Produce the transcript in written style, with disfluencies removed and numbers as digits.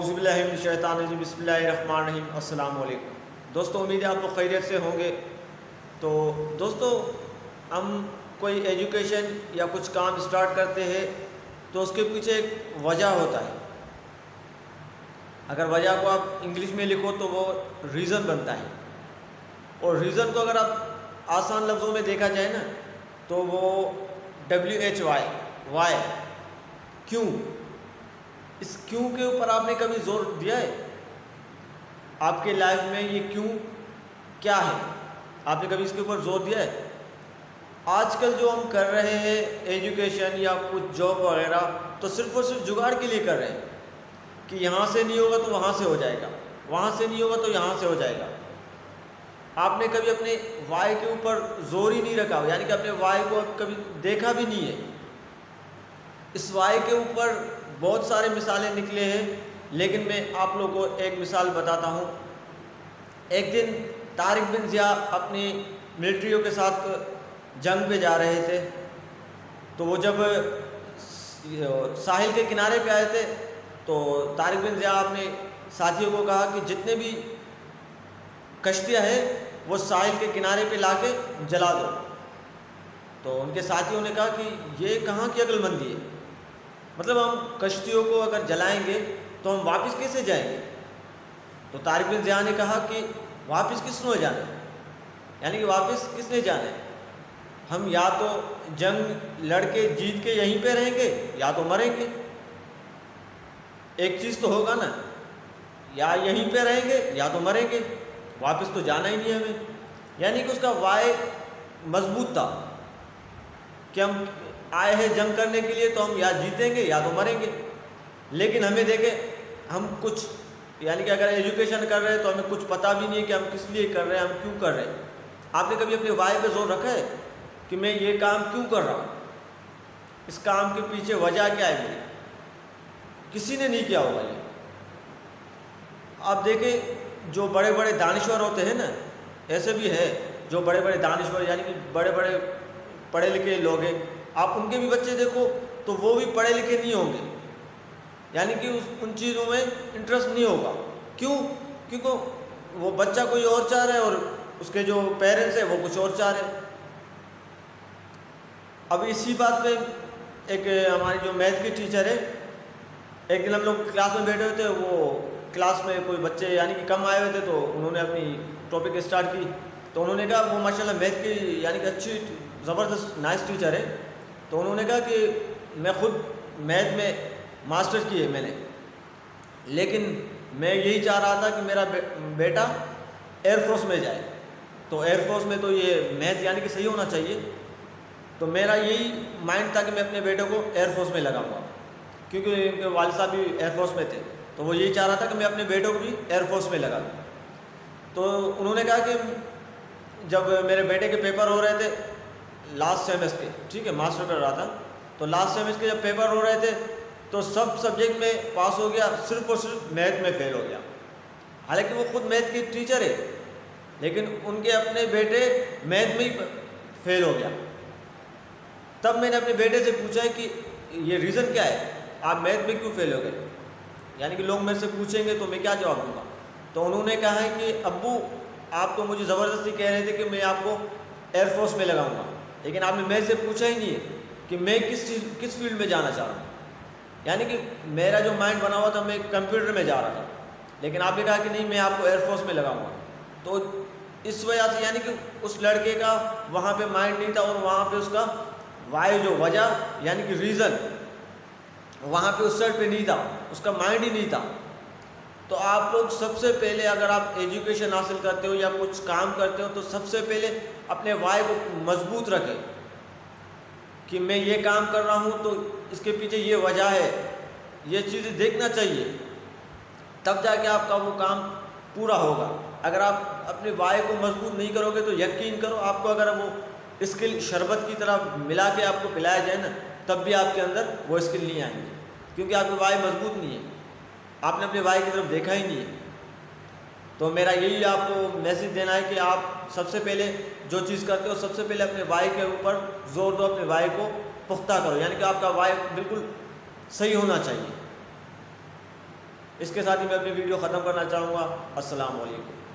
اعوذ باللہ من الشیطان الرجیم، بسم اللہ الرحمن الرحیم۔ السلام علیکم دوستو، امید ہے آپ لوگ خیریت سے ہوں گے۔ تو دوستو، ہم کوئی ایجوکیشن یا کچھ کام اسٹارٹ کرتے ہیں تو اس کے پیچھے ایک وجہ ہوتا ہے۔ اگر وجہ کو آپ انگلش میں لکھو تو وہ ریزن بنتا ہے، اور ریزن کو اگر آپ آسان لفظوں میں دیکھا جائے نا تو وہ WHY، وائی، کیوں۔ اس کیوں کے اوپر آپ نے کبھی زور دیا ہے؟ آپ کے لائف میں یہ کیوں کیا ہے، آپ نے کبھی اس کے اوپر زور دیا ہے؟ آج کل جو ہم کر رہے ہیں ایجوکیشن یا کچھ جاب وغیرہ، تو صرف اور صرف جگاڑ کے لیے کر رہے ہیں کہ یہاں سے نہیں ہوگا تو وہاں سے ہو جائے گا، وہاں سے نہیں ہوگا تو یہاں سے ہو جائے گا۔ آپ نے کبھی اپنے وائی کے اوپر زور ہی نہیں رکھا، یعنی کہ اپنے وائی کو کبھی دیکھا بھی نہیں ہے۔ اس وائی کے اوپر بہت سارے مثالیں نکلے ہیں، لیکن میں آپ لوگوں کو ایک مثال بتاتا ہوں۔ ایک دن طارق بن ضیاء اپنی ملٹریوں کے ساتھ جنگ پہ جا رہے تھے، تو وہ جب ساحل کے کنارے پہ آئے تھے تو طارق بن ضیاء اپنے ساتھیوں کو کہا کہ جتنے بھی کشتیاں ہیں وہ ساحل کے کنارے پہ لا کے جلا دو۔ تو ان کے ساتھیوں نے کہا کہ یہ کہاں کی عقل مندی ہے، مطلب ہم کشتیوں کو اگر جلائیں گے تو ہم واپس کیسے جائیں گے؟ تو طارق بن ضیاء نے کہا کہ واپس کس نے جانا ہے، یعنی کہ واپس کس نے جانا ہے؟ ہم یا تو جنگ لڑ کے جیت کے یہیں پہ رہیں گے یا تو مریں گے، ایک چیز تو ہوگا نا، یا یہیں پہ رہیں گے یا تو مریں گے، واپس تو جانا ہی نہیں ہمیں۔ یعنی کہ اس کا وائی مضبوط تھا کہ ہم آئے ہیں جنگ کرنے کے لیے تو ہم یا جیتیں گے یا تو مریں گے۔ لیکن ہمیں دیکھیں، ہم کچھ یعنی کہ اگر ایجوکیشن کر رہے ہیں تو ہمیں کچھ پتہ بھی نہیں ہے کہ ہم کس لیے کر رہے ہیں، ہم کیوں کر رہے ہیں۔ آپ نے کبھی اپنے وائی پہ زور رکھا ہے کہ میں یہ کام کیوں کر رہا ہوں، اس کام کے پیچھے وجہ کیا ہے میری؟ کسی نے نہیں کیا ہوگا یہ۔ آپ دیکھیں، جو بڑے بڑے دانشور ہوتے ہیں نا، ایسے بھی ہے جو بڑے بڑے دانشور یعنی کہ بڑے بڑے پڑھے لکھے لوگ ہیں، آپ ان کے بھی بچے دیکھو تو وہ بھی پڑھے لکھے نہیں ہوں گے، یعنی کہ ان چیزوں میں انٹرسٹ نہیں ہوگا۔ کیوں؟ کیونکہ وہ بچہ کوئی اور چاہ رہا ہے اور اس کے جو پیرنٹس ہیں وہ کچھ اور چاہ رہے ہیں۔ اب اسی بات پہ ایک ہماری جو میتھ کی ٹیچر ہے، ایک دن ہم لوگ کلاس میں بیٹھے ہوئے تھے، وہ کلاس میں کوئی بچے یعنی کہ کم آئے ہوئے تھے، تو انہوں نے اپنی ٹاپک اسٹارٹ کی، تو انہوں نے کہا، وہ ماشاءاللہ میتھ کی یعنی کہ اچھی زبردست نائس ٹیچر ہے، تو انہوں نے کہا کہ میں خود میتھ میں ماسٹر کی ہے میں نے، لیکن میں یہی چاہ رہا تھا کہ میرا بیٹا ایئر فورس میں جائے، تو ایئر فورس میں تو یہ میتھ یعنی کہ صحیح ہونا چاہیے، تو میرا یہی مائنڈ تھا کہ میں اپنے بیٹے کو ایئر فورس میں لگاؤں گا، کیونکہ ان کے والد صاحب بھی ایئر فورس میں تھے، تو وہ یہی چاہ رہا تھا کہ میں اپنے بیٹوں کو بھی ایئر فورس میں لگا دوں۔ تو انہوں نے کہا کہ جب میرے بیٹے کے پیپر ہو رہے تھے لاسٹ سیمسٹر کے، ٹھیک ہے، ماسٹر کر رہا تھا، تو لاسٹ سیمسٹر کے جب پیپر ہو رہے تھے تو سب سبجیکٹ میں پاس ہو گیا، صرف اور صرف میتھ میں فیل ہو گیا۔ حالانکہ وہ خود میتھ کی ٹیچر ہے، لیکن ان کے اپنے بیٹے میتھ میں ہی فیل ہو گیا۔ تب میں نے اپنے بیٹے سے پوچھا کہ یہ ریزن کیا ہے، آپ میتھ میں کیوں فیل ہو گئے؟ یعنی کہ لوگ میرے سے پوچھیں گے تو میں کیا جواب دوں گا؟ تو انہوں نے کہا ہے کہ ابو، آپ تو مجھے زبردستی کہہ رہے تھے کہ میں آپ کو ایئر فورس میں لگاؤں گا، لیکن آپ نے میرے سے پوچھا ہی نہیں ہے کہ میں کس فیلڈ میں جانا چاہ رہا ہوں۔ یعنی کہ میرا جو مائنڈ بنا ہوا تھا میں کمپیوٹر میں جا رہا تھا، لیکن آپ نے کہا کہ نہیں میں آپ کو ایئر فورس میں لگاؤں گا۔ تو اس وجہ سے یعنی کہ اس لڑکے کا وہاں پہ مائنڈ نہیں تھا، اور وہاں پہ اس کا وائی جو وجہ یعنی کہ ریزن وہاں پہ اس سائڈ پہ نہیں تھا، اس کا مائنڈ ہی نہیں تھا۔ تو آپ لوگ سب سے پہلے اگر آپ ایجوکیشن حاصل کرتے ہو یا کچھ کام کرتے ہو تو سب سے پہلے اپنے وائی کو مضبوط رکھیں کہ میں یہ کام کر رہا ہوں تو اس کے پیچھے یہ وجہ ہے، یہ چیزیں دیکھنا چاہیے، تب جا کے آپ کا وہ کام پورا ہوگا۔ اگر آپ اپنے وائی کو مضبوط نہیں کرو گے تو یقین کرو آپ کو اگر وہ اسکل شربت کی طرح ملا کے آپ کو پلایا جائے نا، تب بھی آپ کے اندر وہ اسکل نہیں آئیں گے، کیونکہ آپ کی وائی مضبوط نہیں ہے، آپ نے اپنے وائی کی طرف دیکھا ہی نہیں ہے۔ تو میرا یہی آپ کو میسج دینا ہے کہ آپ سب سے پہلے جو چیز کرتے ہو سب سے پہلے اپنے وائی کے اوپر زور دو، اپنے وائی کو پختہ کرو، یعنی کہ آپ کا وائی بالکل صحیح ہونا چاہیے۔ اس کے ساتھ ہی میں اپنی ویڈیو ختم کرنا چاہوں گا۔ السلام علیکم۔